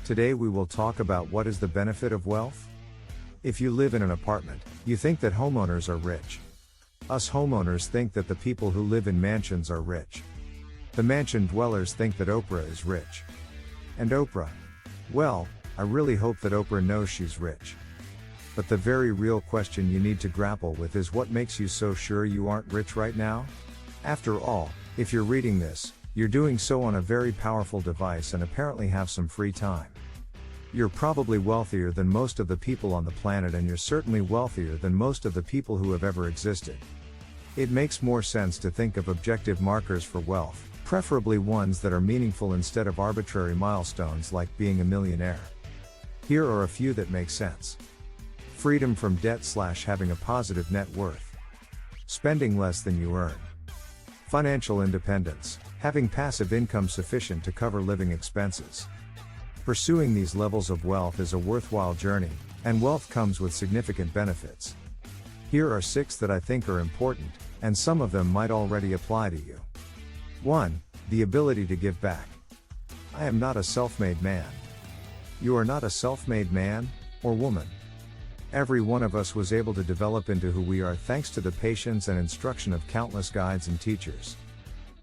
Today we will talk about what is the benefit of wealth. If you live in an apartment, you think that homeowners are rich. Us homeowners think that the people who live in mansions are rich. The mansion dwellers think that Oprah is rich. And Oprah? Well, I really hope that Oprah knows she's rich. But the very real question you need to grapple with is what makes you so sure you aren't rich right now? After all, if you're reading this, you're doing so on a very powerful device and apparently have some free time. You're probably wealthier than most of the people on the planet, and you're certainly wealthier than most of the people who have ever existed. It makes more sense to think of objective markers for wealth, preferably ones that are meaningful instead of arbitrary milestones like being a millionaire. Here are a few that make sense. Freedom from debt / having a positive net worth. Spending less than you earn. Financial independence, having passive income sufficient to cover living expenses. Pursuing these levels of wealth is a worthwhile journey, and wealth comes with significant benefits. Here are 6 that I think are important, and some of them might already apply to you. 1. The ability to give back. I am not a self-made man. You are not a self-made man, or woman. Every one of us was able to develop into who we are thanks to the patience and instruction of countless guides and teachers.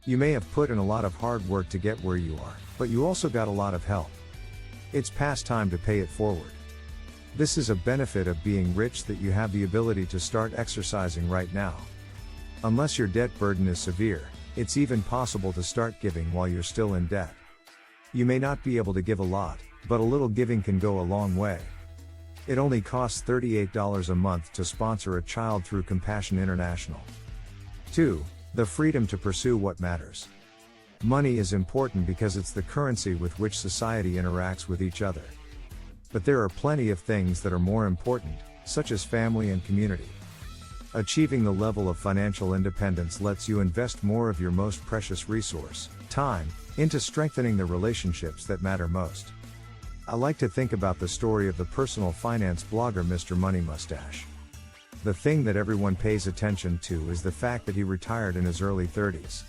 You may have put in a lot of hard work to get where you are, but you also got a lot of help. It's past time to pay it forward. This is a benefit of being rich, that you have the ability to start exercising right now. Unless your debt burden is severe, it's even possible to start giving while you're still in debt. You may not be able to give a lot, but a little giving can go a long way. It only costs $38 a month to sponsor a child through Compassion International. 2. The freedom to pursue what matters. Money is important because it's the currency with which society interacts with each other. But there are plenty of things that are more important, such as family and community. Achieving the level of financial independence lets you invest more of your most precious resource, time, into strengthening the relationships that matter most. I like to think about the story of the personal finance blogger Mr. Money Mustache. The thing that everyone pays attention to is the fact that he retired in his early 30s.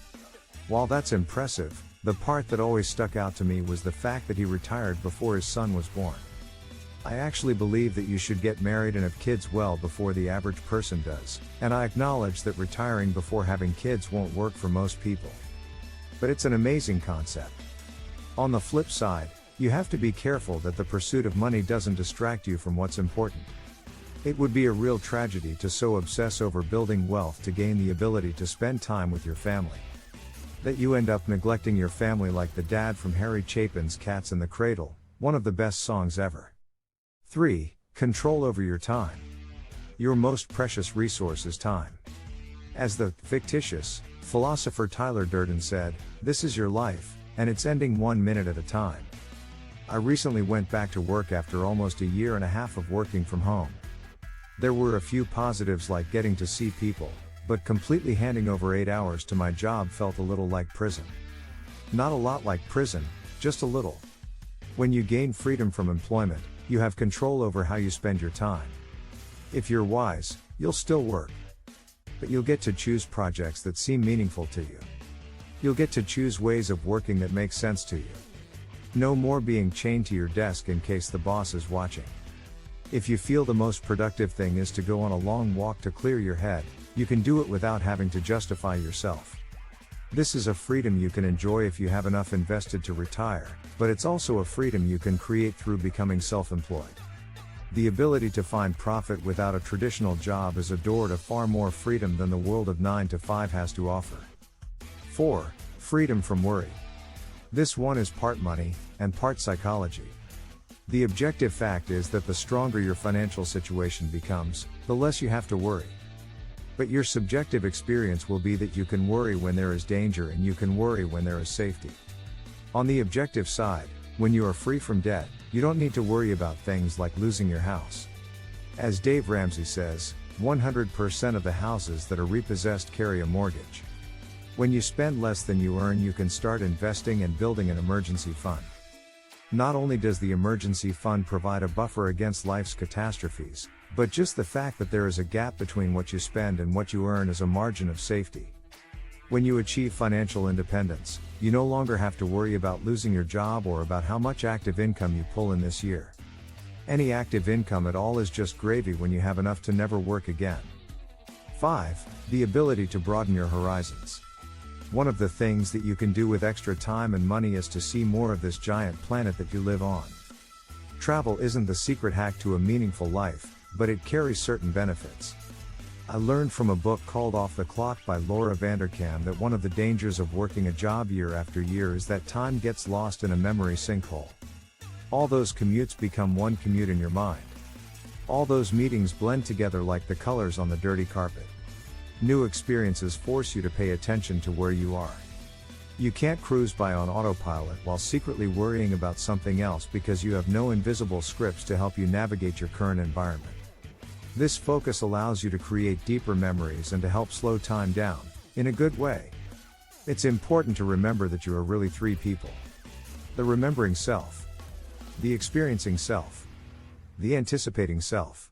While that's impressive, the part that always stuck out to me was the fact that he retired before his son was born. I actually believe that you should get married and have kids well before the average person does, and I acknowledge that retiring before having kids won't work for most people. But it's an amazing concept. On the flip side, you have to be careful that the pursuit of money doesn't distract you from what's important. It would be a real tragedy to so obsess over building wealth to gain the ability to spend time with your family that you end up neglecting your family, like the dad from Harry Chapin's Cats in the Cradle, one of the best songs ever. 3. Control over your time. Your most precious resource is time. As the fictitious philosopher Tyler Durden said, "This is your life, and it's ending 1 minute at a time." I recently went back to work after almost a year and a half of working from home. There were a few positives, like getting to see people, but completely handing over 8 hours to my job felt a little like prison. Not a lot like prison, just a little. When you gain freedom from employment, you have control over how you spend your time. If you're wise, you'll still work. But you'll get to choose projects that seem meaningful to you. You'll get to choose ways of working that make sense to you. No more being chained to your desk in case the boss is watching. If you feel the most productive thing is to go on a long walk to clear your head, you can do it without having to justify yourself. This is a freedom you can enjoy if you have enough invested to retire, but it's also a freedom you can create through becoming self-employed. The ability to find profit without a traditional job is a door to far more freedom than the world of 9 to 5 has to offer. 4. Freedom from worry. This one is part money, and part psychology. The objective fact is that the stronger your financial situation becomes, the less you have to worry. But your subjective experience will be that you can worry when there is danger and you can worry when there is safety. On the objective side, when you are free from debt, you don't need to worry about things like losing your house. As Dave Ramsey says, 100% of the houses that are repossessed carry a mortgage. When you spend less than you earn, you can start investing and building an emergency fund. Not only does the emergency fund provide a buffer against life's catastrophes, but just the fact that there is a gap between what you spend and what you earn is a margin of safety. When you achieve financial independence, you no longer have to worry about losing your job or about how much active income you pull in this year. Any active income at all is just gravy when you have enough to never work again. 5. The ability to broaden your horizons. One of the things that you can do with extra time and money is to see more of this giant planet that you live on. Travel isn't the secret hack to a meaningful life, but it carries certain benefits. I learned from a book called Off the Clock by Laura Vanderkam that one of the dangers of working a job year after year is that time gets lost in a memory sinkhole. All those commutes become one commute in your mind. All those meetings blend together like the colors on the dirty carpet. New experiences force you to pay attention to where you are. You can't cruise by on autopilot while secretly worrying about something else because you have no invisible scripts to help you navigate your current environment. This focus allows you to create deeper memories and to help slow time down, in a good way. It's important to remember that you are really three people. The remembering self, the experiencing self, the anticipating self.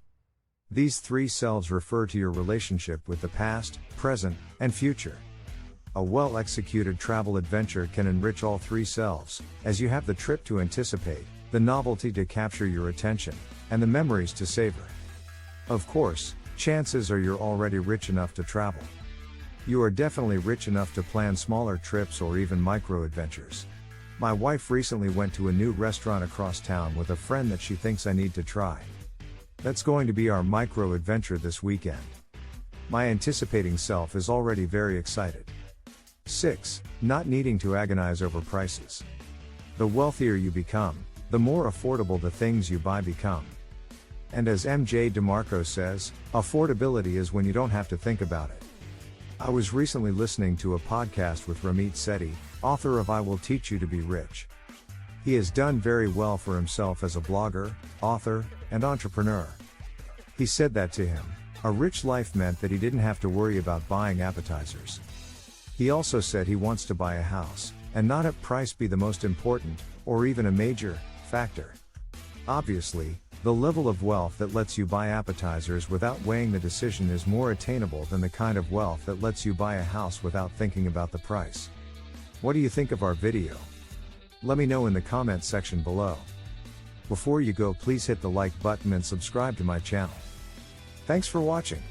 These three selves refer to your relationship with the past, present, and future. A well-executed travel adventure can enrich all three selves, as you have the trip to anticipate, the novelty to capture your attention, and the memories to savor. Of course, chances are you're already rich enough to travel. You are definitely rich enough to plan smaller trips or even micro-adventures. My wife recently went to a new restaurant across town with a friend that she thinks I need to try. That's going to be our micro-adventure this weekend. My anticipating self is already very excited. 6. Not needing to agonize over prices. The wealthier you become, the more affordable the things you buy become. And as MJ DeMarco says, affordability is when you don't have to think about it. I was recently listening to a podcast with Ramit Sethi, author of I Will Teach You to Be Rich. He has done very well for himself as a blogger, author, and entrepreneur. He said that to him, a rich life meant that he didn't have to worry about buying appetizers. He also said he wants to buy a house, and not have price be the most important, or even a major, factor. Obviously, the level of wealth that lets you buy appetizers without weighing the decision is more attainable than the kind of wealth that lets you buy a house without thinking about the price. What do you think of our video? Let me know in the comments section below. Before you go, please hit the like button and subscribe to my channel. Thanks for watching.